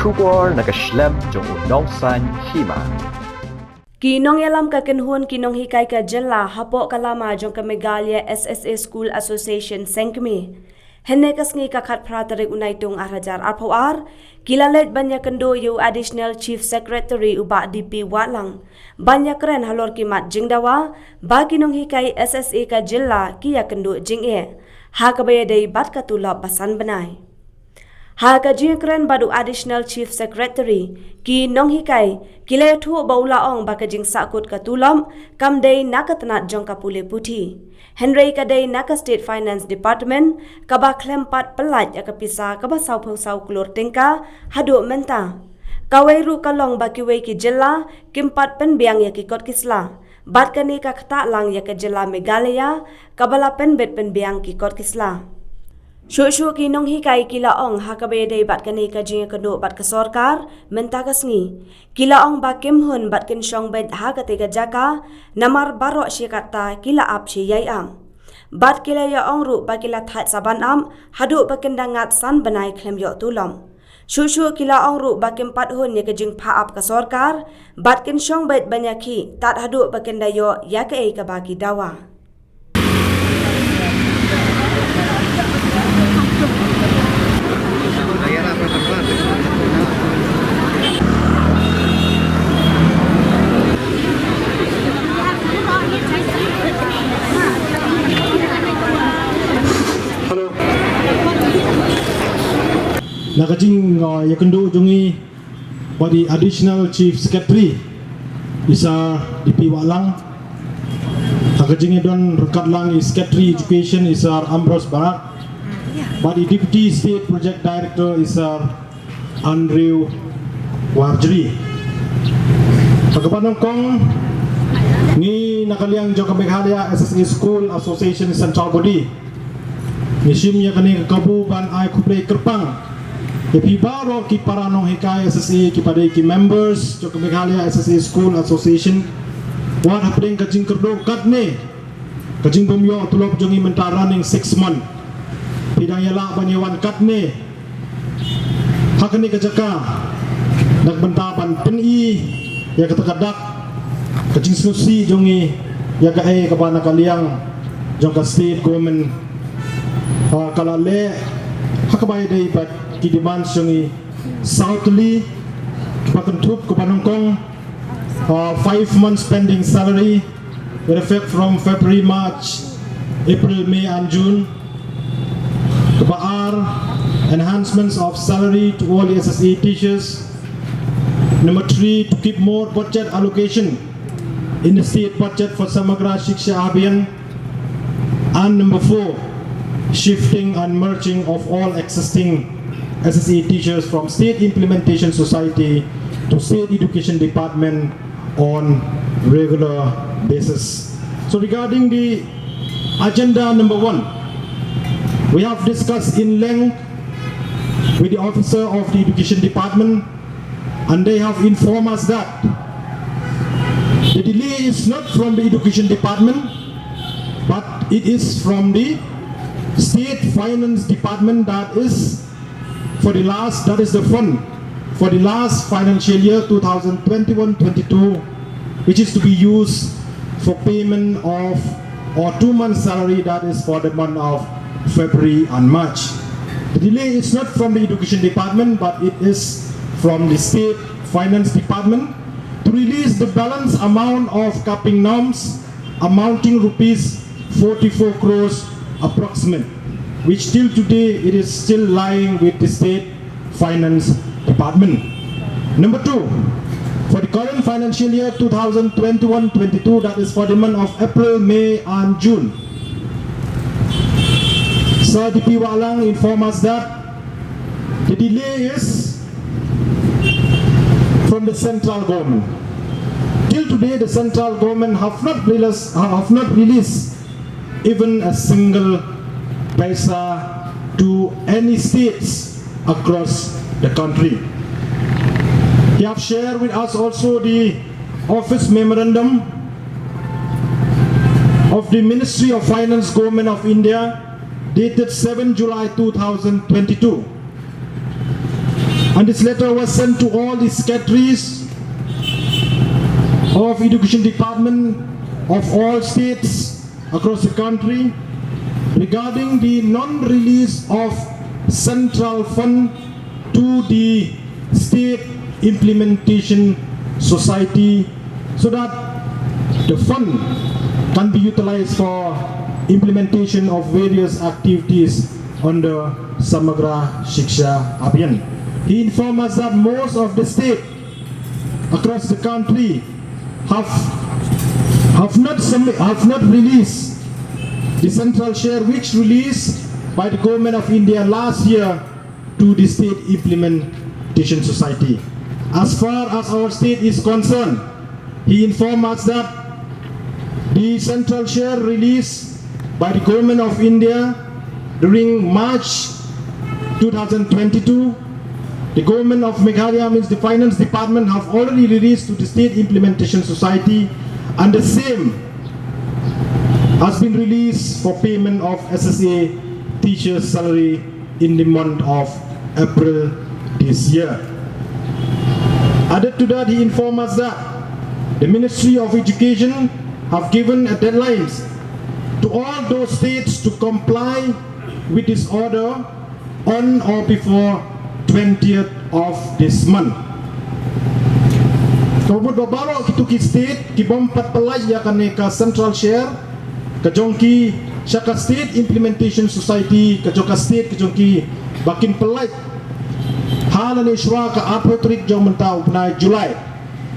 Shubor nakaslem jong unongsan hima. Kinong yalam ka kenhun kinong hikay ka jela hapo kalama jong ka Megalia SSA School Association Sengkmi. Henekas ngi kakat pratarik unay tung arajar arpawar, kilalet banyak kendo yu Additional Chief Secretary uba DP Walang. Banyak keren halor kimat jingdawa, ba kinong hikay SSA ka jela kiya kendo jing ha kabaya day bat katulap basan banay. Ha kajing keren badu Additional Chief Secretary ki nong hikai kilay thu baulaong bakajing sakut katulam kamday nakatanat jong kapule puti Henry kaday naka State Finance Department kaba klempat pelat yakapisa kaba sau klur tingka hadu menta kawai ru kalong bakiway ki jela kimpat penbiang yakikot kisla bat kani kakta lang yakajela Megalia kabala penbet penbiang kikot kisla Shushu kinong hikai kilaong hakabede bat kani kajing kendo bat kesorkar mentakas ngi kilaong bakim hun bat kin shong bed hakatega jaka namar barok shikata kila ap shiyayam bat kila yaong ru bakila that saban am hadu bakendangat san banai klem yo tulom Shushu kilaong ru bakim pat hun ya kajing pa ap kesorkar bat kin shong bed banyaki tat hadu bakendayo yakae kabaki dawa Nakajing yakendo jungi body Additional Chief Secretary isa DP Walang. Nakajing don rekat lang is Secretary Education isa Ambrose Barat. Body Deputy State Project Director isa Andrew Warjri. Pagkapanong kong ni nakaliang jo Meghalaya SSA School Association Central Body. Nisimya kani kabuban ay kuplay kerpang. Epi baro ki paranong hikay SSA ki paday ki members jo Meghalaya SSA School Association wan hapdeng kajing kerdo katne kajing bumyo tulop jongi mentara ning 6 month pidang yala banyawan katne hakani kajaka nagbentapan peni ya katakadak kajing susi jongi ya gae kapana kaliang jong ka state government kalale hakabay day bat ki demand jongi southly pakentup kepanongkong 5 months pending salary with effect from February, March, April, May and June. Kebaar enhancements of salary to all SSA teachers. Number 3, to keep more budget allocation in the state budget for Samagra Shiksha Abhiyan. And number 4, shifting and merging of all existing SSA teachers from State Implementation Society to State Education Department on regular basis. So regarding the agenda number 1, we have discussed in length with the officer of the Education Department, and they have informed us that the delay is not from the Education Department, but it is from the State Finance Department. That is for the last, that is the fund for the last financial year 2021-22, which is to be used for payment of or 2 months salary, that is for the month of February and March. The delay is not from the Education Department, but it is from the State Finance Department to release the balance amount of capping norms amounting rupees 44 crores approximate, which till today it is still lying with the State Finance Department. Number 2, for the current financial year 2021-22, that is for the month of April, May and June, Sir DP Walang informed us that the delay is from the central government. Till today, the central government have not released even a single paisa to any states across the country. He have shared with us also the office memorandum of the Ministry of Finance, Government of India, dated 7 July 2022. And this letter was sent to all the secretaries of Education Department of all states across the country regarding the non-release of central fund to the State Implementation Society so that the fund can be utilized for implementation of various activities under Samagra Shiksha Abhiyan. He informed us that most of the states across the country have not released the central share which released by the government of India last year to the State Implementation Society. As far as our state is concerned, he informed us that the central share released by the government of India during March 2022, the government of Meghalaya, means the finance department, have already released to the State Implementation Society, and the same has been released for payment of SSA teachers' salary in the month of April this year. Added to that, he informed us that the Ministry of Education have given a deadlines to all those states to comply with this order on or before 20th of this month. Kabut babaro kitu ki state ki bompat pelai ya kaneka central share kajongki syaka State Implementation Society kajoka state kajongki bakin pelai halane shwa ka apotrik jong mentau penai Julai.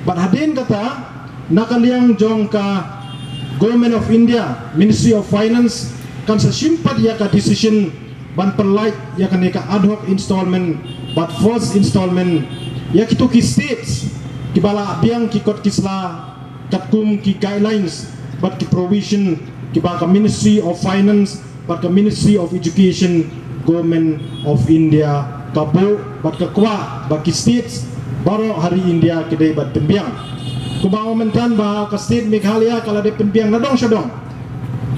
But hadin kata nakaliang jong ka Government of India, Ministry of Finance kan sesimpat ya ka decision ban pelai ya kaneka ad hoc installment but first installment ya kitu ki states ki bala biang ki kot kisla katkum ki guidelines but ki provision ki ba ka Ministry of Finance but ka Ministry of Education Government of India kabo but ka kwa ba ki states baro hari India kedai bat pembiang kubawa mentan ba ka state Meghalaya kala de pembiang nadong syadong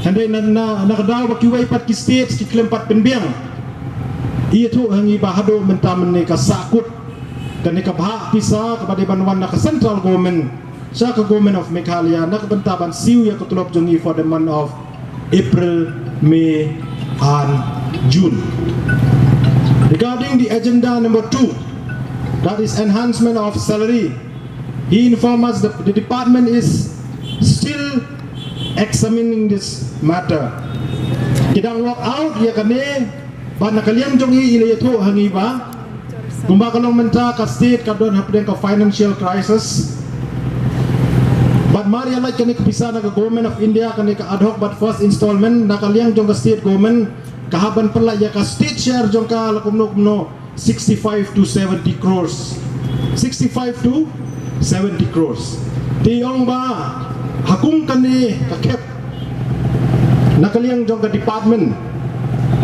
handai na nakadaw ba ki wai pat ki states ki klempat pembiang itu hangi bahado mentamen ni kasakut kan ni kabha pisa kepada banwan na central government sa ka government of Meghalaya na kabentaban siu ya kutulop jongi for the month of April, May and June. Regarding the agenda number 2, that is enhancement of salary, he informed us that the department is still examining this matter. Kidang work out ya kane ba nakaliam jong ile ito hangi ba kumba kalong menta ka state ka don hapden ka financial crisis but Maria like kani kapisa na ka government of India kani ka ad hoc but first installment nakaliang jong ka state government kahaban pala ya ka state share jong ka lakumno 65 to 70 crores 65 to 70 crores tiyong ba hakum kani ka kep nakaliang jong ka department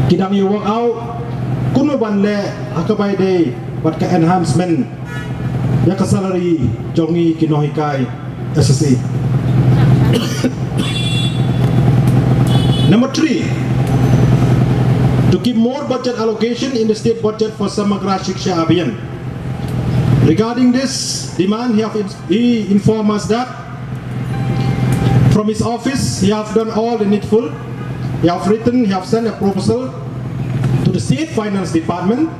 kidang you work out kuno banle akabay day but ka enhancement ya ka salary jongi kinohikai SSA. Number 3, to keep more budget allocation in the state budget for Samagra Shiksha Abhiyan. Regarding this demand, he informed us that from his office he have done all the needful. He have sent a proposal to the State Finance Department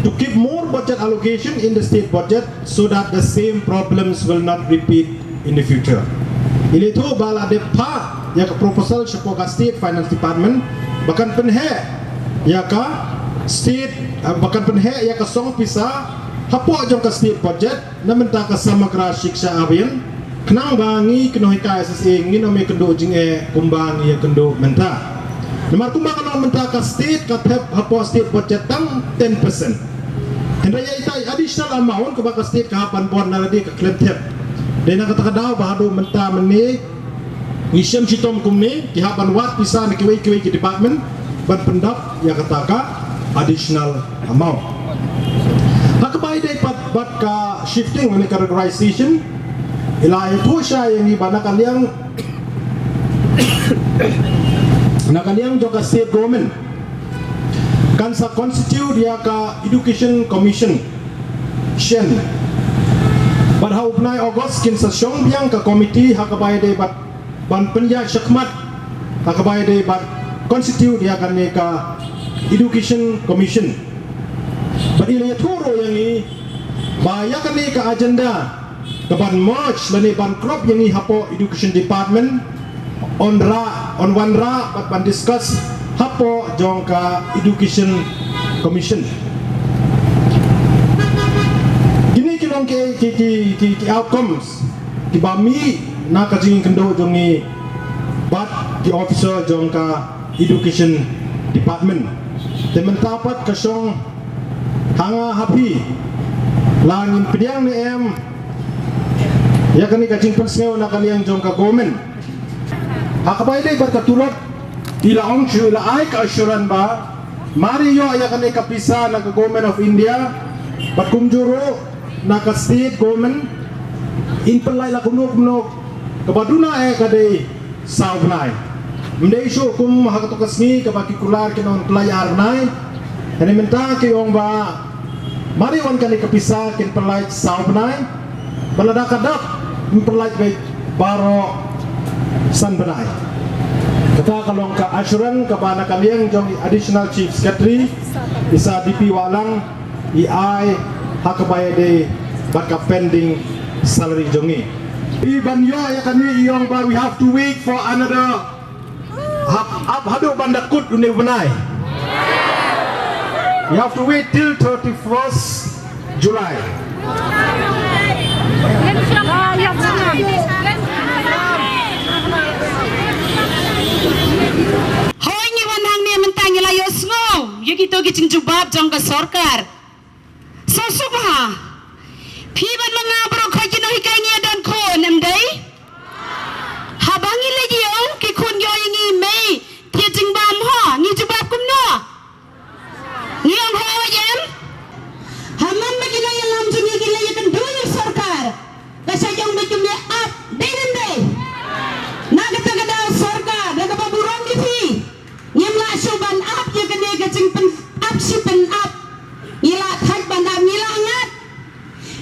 to keep more budget allocation in the state budget so that the same problems will not repeat in the future. Ini tu bala depa ya ka proposal sa ka State Finance Department bahkan penhe ya ka state bahkan penhe ya ka song pisa hapo jong ka state budget na menta ka Samagra Shiksha Abhiyan kenang bangi kenohika SSA ngin ome kendo jing kumbang ya kendo menta nomor kumbang kana menta ka state ka tep hapo state budget tang 10%. Hendaya itai additional amount ka baka state ka hapan bon na ladi ka claim tep. Dan nak kata daw bahado menta meni wisem sitom kumni ki hapan wat pisa na kiwai ki department ban pendap ya kata ka additional amount. Hakabay day pat ka shifting ni categorization ila itu siya yang iba nakaliang joka state government kan sa constitute ya ka education commission Shen. But how upnai August kin sa syong biang ka committee hakabay de bat ban penja syakmat hakabay de bat constitute dia kan ka education commission. But ila yaturo yang ni baya kan ka agenda kaban March lani ban crop yang ni hapo education department on one ra but ban discuss hapo jong ka education commission. Kini kilong ki outcomes ki bami na kajing kendo jong ni but the officer jong ka education department. Temen tapat kasyong hanga happy langin pediang ni ya kani kajing persngaw na kaliang jong ka government. Hakabay day berkatulot ila ongshu ila ay ka assuran ba mari yo ya kani kapisa na ka government of India bat kumjuro na ka state government in pelai la kunok kabaduna kade sawnay mde isu kum hakatukas ni kabaki kular kinon pelai arnay ani menta ki ong ba mari wan kani kapisa kin pelai sawnay balada kadap pelai bay baro san benai kata kalong ka assuran ka bana kaliang jong additional chief secretary isa DP walang EI hakabay de baka pending salary jongi iban yo ya kami iyong ba we have to wait for another hado bandakut unay benai you have to wait till 31st July. Hoy ni wanang ni mentang layos ngo yugito gicing jubab jong ka sarkar sosok ha piban mga bro kay kinohikay niya dan ko namday habang ilagi yo ki kun yo yang may tia jing bam ha ni jubab kum no ni ang ho yam haman magina yang lam jung ni gila yakan do yung sarkar kasi yung bikin niya up day and day nagatagada sarkar nagababurong diti nyam la suban up yakan ni gacing pen up si pen up ila thaj bandam ila angat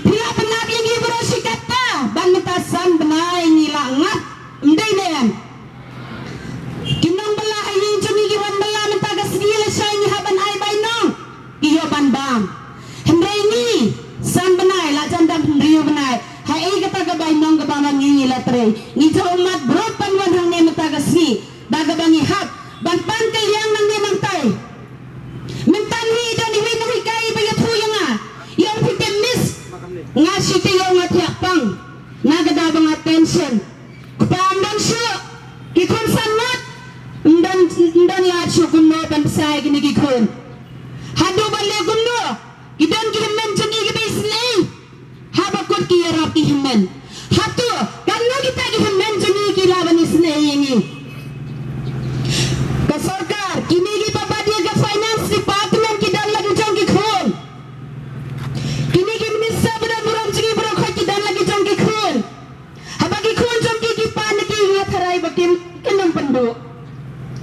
pila penap yang ibro si kata ban metasan benai ila angat mdai nem kinong bala ayin jumi giwan bala mentagas gila say ni haban ay bay nong iyo ban bam hemdai ni san benai la jandam rio benai hai kata gabay nong gabangan ni ila tre ni umat bro panwan hang ne mentagas ni dagabangi hab ban pan kayang nang ne mantay mentanhi dan iwi kai bayat huyang yang kita miss ngasih tiyo nga tiakpang nagada bang attention kupamdan siya kikon sanmat ndan lahat siya kuno ban say gini kikon hado balik kuno kidan kihimen jung igibis ni habakot kiyarap kihimen hato kano kita kihimen jung ikilaban isne yengi kasarkar kini gipapadia ka finance department kidan lagi jong kikon kini minister benar buram segi buram kaki dan lagi jong kikun habagi kun jong kikipan ki ngatarai bakim kenam penduk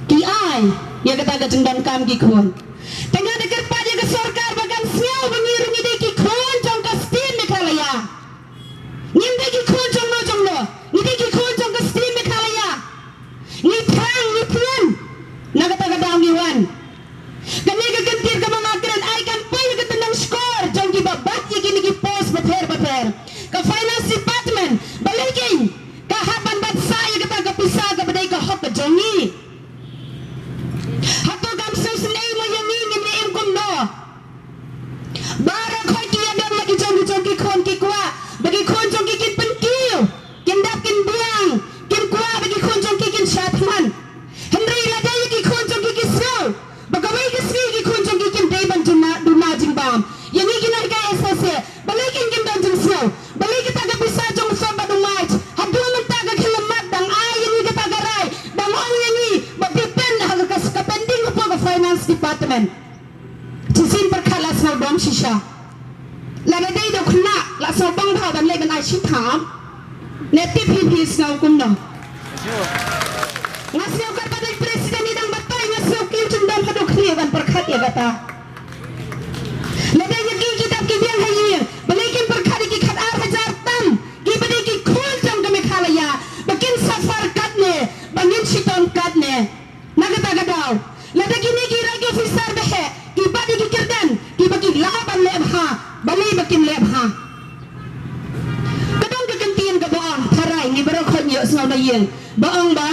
ki ai ya kata gajeng dan kam kikun tengah dekat pada ke sarkar bagan siau bengirung ide kikun jong kastin mekalaya ngimbe kikun jong no jong no ide kikun jong kastin mekalaya ngitang ngitun nagata gadang iwan kami gagantir ka mamakran ay kampay gatanang score jong gibabat gini post bater ka finance department balikin kahaban bat saya kata kapisa ka baday ka hok jongi hato gam susnay mo yami ngini kum no bara khoy kiya dam lagi jongi kon kikwa bagi kon jongi kin penkiu kin dap kin buang kin kwa bagi kon jongi kin shatman Henry ladai ki kon jongi kisro bagawai kisri ki kon jongi kin dayban duna jingbam yang ingin nak SSC balikin kin dan jengso balik kita ga bisa jong so badumaj hadu mentaga kilamat dang ay yang kita garai dang on yang ni bagdepend haga kas ka pending ko ga finance department cisin perkhalas na dom shisha la dai do khna la so bang tha ban le ban ai shi tham neti phi snaw kum no ngasio ka padai presiden idang batay ngasio kin cundam hadu khni ban perkhat ya kata Ladai yang kitab kibiang hayi, balik yang baong ba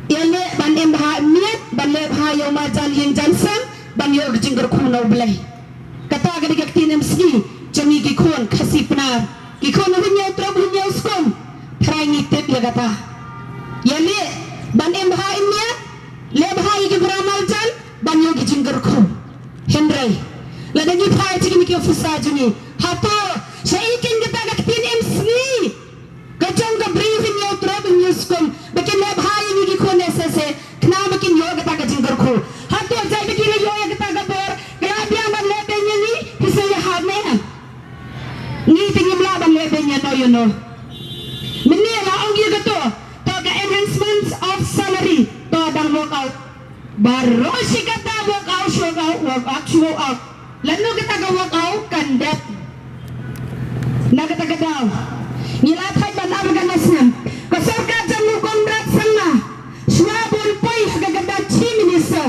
ele ban em ha miet ban le ha yo ma jan yang jansam ban yo jingger kuno blai kata ga dik tin em ski jami ki khon khasi pna ki khon hunya trob hunya uskom thrai ni tep ya kata ele ban em ha miet le ha ki bramal jan ban yo jingger khon hendrai la da ni phai chi ki ofisa juni hato shaikin kita ga tin em ski kacang ka briefing yo trob uskom bakin le ha ni ki khon sse kna bakin yo kata ga jingger khon hato jai bakin yo ya kata ga ber kaya biang ban le benya ni hisa ya ha me ni tingim la ban le benya no you know minni la ong ye gato to ga enhancements of salary to dang workout baru si kata workout show out lalu kita ga workout kandat na kata ga daw nila thai ban am ga nasnam ko sarkar jamu kontrak sama swabun poi ga ga chi minister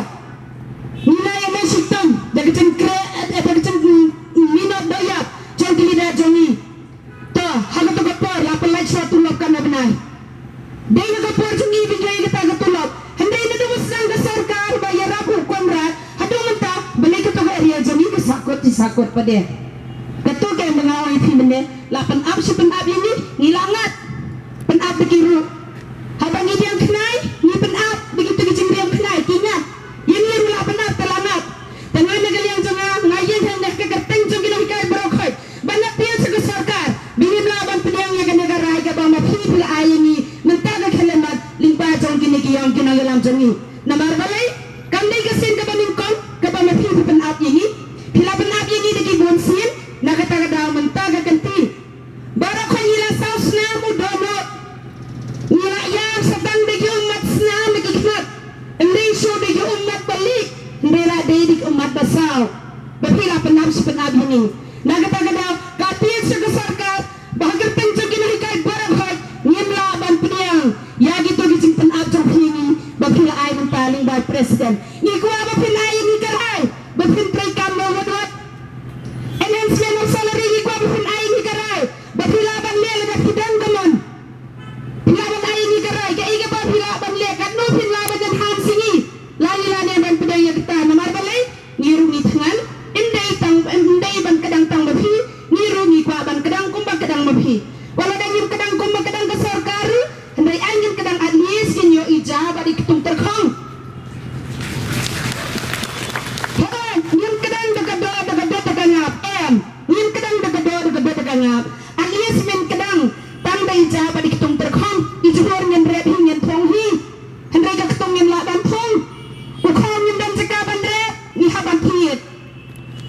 nila ya meshitam daga cengkre daga ceng minot daya cengkli da jongi to haga to gapor la pelai satu lop kan benai dai ga por jungi bijai kita ga tulop hendai na dum sang ga sarkar bayar abu kontrak hadu menta balik to ga area jongi ga sakot pade ketu ke mengawai fi mene la pen ab si pen ab ini ngilangat pen ab dikiru habang ni yang kenai ni pen ab begitu ke jengriam kenai kingat yang ni la pen ab telangat tengah negal yang jonga ngayen hendak ke keteng jongi no kai brokhoi banyak pia se sarkar bini laban pediang ya negara ga ba ma phi pil ayini menta ga khelemat limpa jongi ni ki yang kinang lam jongi namar balai kam dei ga sen ga banin kon ga ba ma phi pen ab ini pila pen ab ini de ki bon sin na kata ga daw menta ga kanti bara ko nila saus na mo dono nila yang sedang de umat snam de kiknat ending show de umat balik ndela de dik umat basau bapila penab si penab ini na kata ga daw kapien sa sarkar bahagar tenjo ginahi kay bara hoy nimla ban peniang ya gitu gicing penab jong hini bapila ay ng paling by president ni ko ba pinay ni karay bapin tray kam mo wadot enhancement of salary ni ko bapin ay ni karay bapila ban le ba hidang gamon pila ban ay ni karay kay ga bapila ban le kadno pila ban den ham singi lali lani ban pedang ya kita namar balay ni rungi tangan indai ban kadang tang babi ni rungi kwa ban kadang kumba kadang babi wala dan yung kadang kumba kadang ka sarkar indai angin kadang adlis kinyo ijab adi kitung terkhong yung kadang dagado tagangap yung kadang dagado tagangap alias men kadang tang da ijab adi kitung terkhong ijur ngen red ngen thong hi hendai ka kitung ngen la ban thong ukhong ngen dan sekaban red ni haban thiet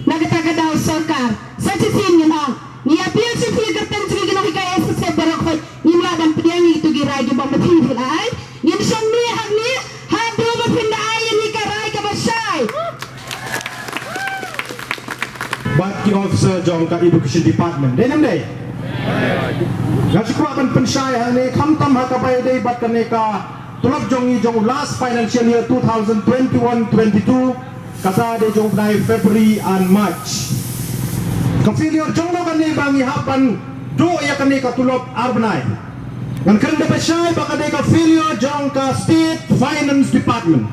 nagataga daw sarkar sa chisin ngen ang ni appeal si fi gatan tri gina hikaya sa se barokhoy ni ladan pediang itu girai gi bamba thi filai ni son ni hagni ha do ma pinda ay ni karai ka basay Baki officer jong ka education department dei nam dei Gachikwa ban pensai hane khamtam ha ka bai dei bat kane ka tulak jongi jong last financial year 2021-22 kasa de jong nai February and March kafilio jong lo kane bangi hapan do ya kane ka tulok arbanai kan kanda pensai ba kane ka filio jong ka state finance department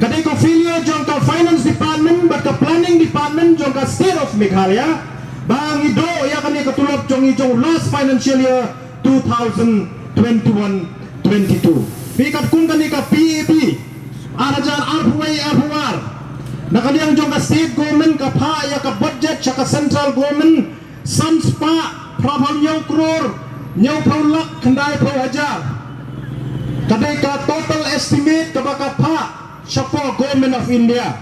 kadai ko filio jong ka finance department but ka planning department jong ka state of Meghalaya bang ido ya kani katulok jong last financial year 2021-22 pikat kung kani ka PAP arajan arpuar nakaliang jong ka state government ka pa ya ka budget sa ka central government sanspa prabhal nyaw crore nyaw paulak kandai pro hajar kadai ka total estimate ka baka pa sa po Government of India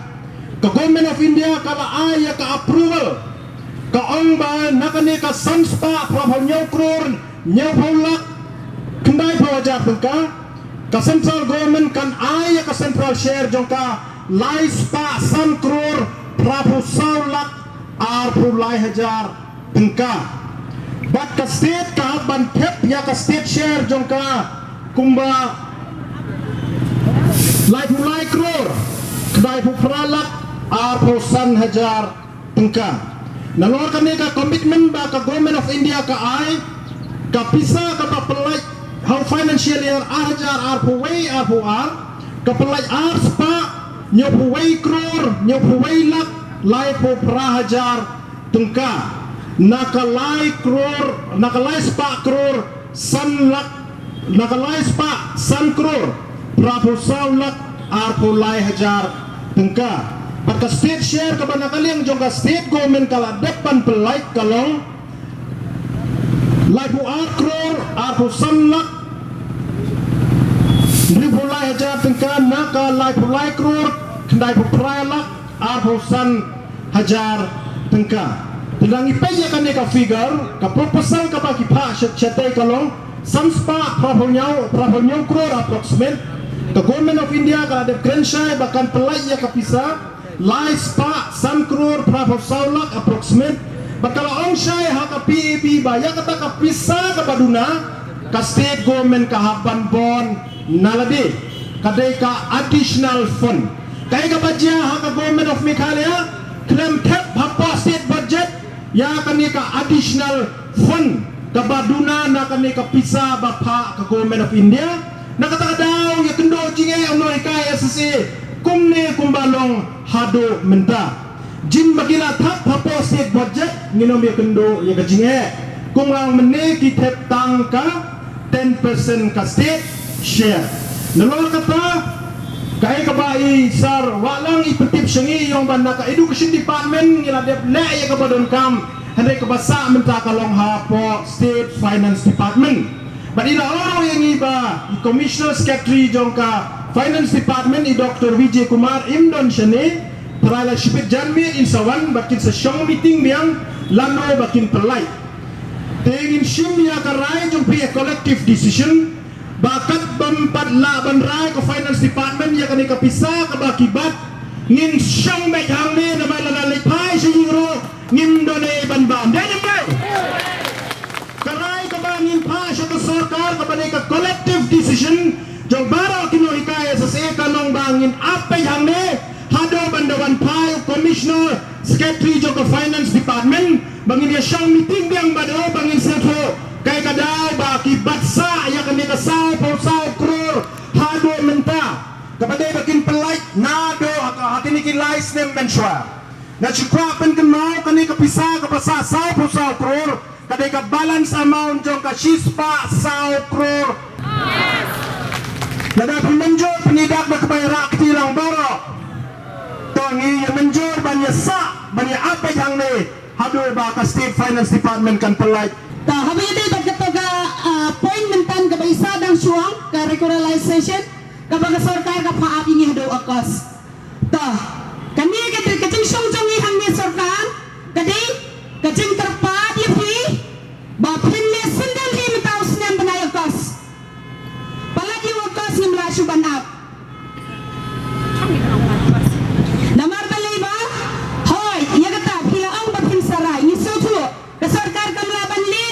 ka Government of India kala ay ka approval ka ong ba nakani ka sanspa prabhal nyaw crore nyaw paulak kandai pro hajar ka central government kan ay ka central share jong ka lai spa san crore prabhu saulak arpu lai hajar tengka bat ka state ka ban phep ya ka state share jong ka kumba lai pulai crore kedai pu pralak arpu san hajar tengka nalor kami ka commitment ba ka government of India ka ay ka pisa ka pa pelai how financial year arjar arpuway arpuar kapalai arspa nyopuway crore nyopuway lak lai po prahajar tengka nakalai crore nakalai spa crore san lak nakalai spa san crore prapusau lak arpulai hajar tengka Pagka state share kabanakaliang jong ka state government kala depan pelai kalong lai po crore arpo sanlak ripulai hajar tengka naka lai po lai crore kendai po pralak arpo san hajar tengka tendang ipaya kan ka figure ka proposal ka bagi pa syate kalong sanspa praponyau crore approximate the government of India kala de krenshai bahkan pelai ya kapisa lai spa san crore proposal lak approximate bakala ongshai haka PAB baya kata kapisa kabaduna ka state government kahapan bon nalade kadai ka additional fund kai ka baja haka government of Meghalaya claim tap hapa state budget ya kani ka additional fund kabaduna na kani ka pisa bapa ka government of India nakata daw ya kendo jinge onoi kai SSA kumne kumbalong hado menta jin bagila thap hapo state budget nginom ya kendo ya kajinge kung lang mene ki thep tangka 10% ka state share nalol kata kai kabai sar walang ipetip syangi yung ban naka education department ngila dep le ya kabadon kam hande kabasa menta kalong hapo state finance department badila oro yang iba commissioner secretary jongka Finance Department i Dr. Vijay Kumar Imdon Shane Perala Shipit Janmi Insawan bakin sa siyang meeting biyang lano bakin pelai Tengin Shimya karay jong a collective decision bakat bampat laban ray ko Finance Department ya kani kapisa kabakibat ngin siyang may hangni na may lalalipay sa euro ngin doon ay banban ganyan ba? Karay kabangin pa siya ka sarkar kabanay ka collective decision jong baro kinuhikaya sa kanong bangin apay hangni hado bandawan payo commissioner secretary jong finance department bangin ya siyang meeting biyang bado bangin seto kay kadaw baki batsa ya kami kasaw crore hado menta kapaday bakin pelait nado hakinikilais nem benswa na chikwapen kanaw kani kapisa kapasa saw crore kaday ka balance amount jong ka shispa saw crore Nada menjor penidak na kabayra kitilang baro. Tongi yang menjor banyak sa banyak apa yang ne hadu ba ka state finance department kan pelai. Ta habis ini bagatoga point mentan ka baisa dang suang ka regularization ka baga sarkar ka paap ini hadu akas. Ta kami kacing song ihang ni sarkar kadi kacing terpat ya fi ba pinne sendal hi mataus nem banay akas. Palagi wakas ng lasuban up. Namar balay ba? Hoy, iya kata pilaang batin saray. Nisuto, kasarkar kamlaban li,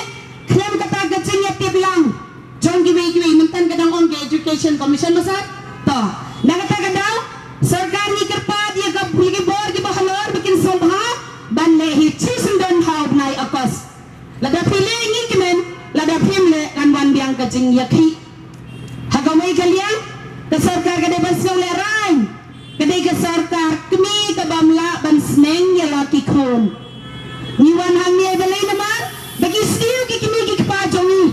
klam kata gacing yatib lang. John giwi mentan kadang ongge education commission masat. To, nakata kadang sarkar ni kerpat iya ka bulgi bor gi bahalor bikin sobha ban lehi chisundon haud nai akas. Lada pili ngikimen, lada pimle kanwan biang gacing yaki. Hagamay kalian kasarkar kadai basyaw leray kadai kasarkar kami kabamla bansneng yalaki kon niwan hang niya balay naman bagi still kikimi kikpajongi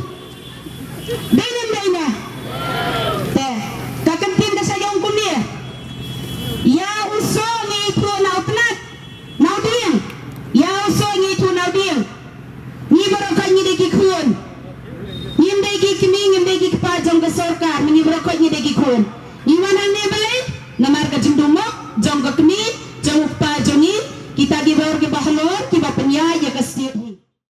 dayna te kakantin da sayong kumiya ya uso ni ito nautnat naudiyang ya uso ni ito naudiyang ni barangkay ni dikikun Ngimdegi kimi ngimdegi kepajong ke sarkar mengibrokot ngidegi kun. Iwanan ne balai namar ka jumdumok jong ka kemi jong pa jongi kita gibor ke bahlor ki bapnya ya ka stir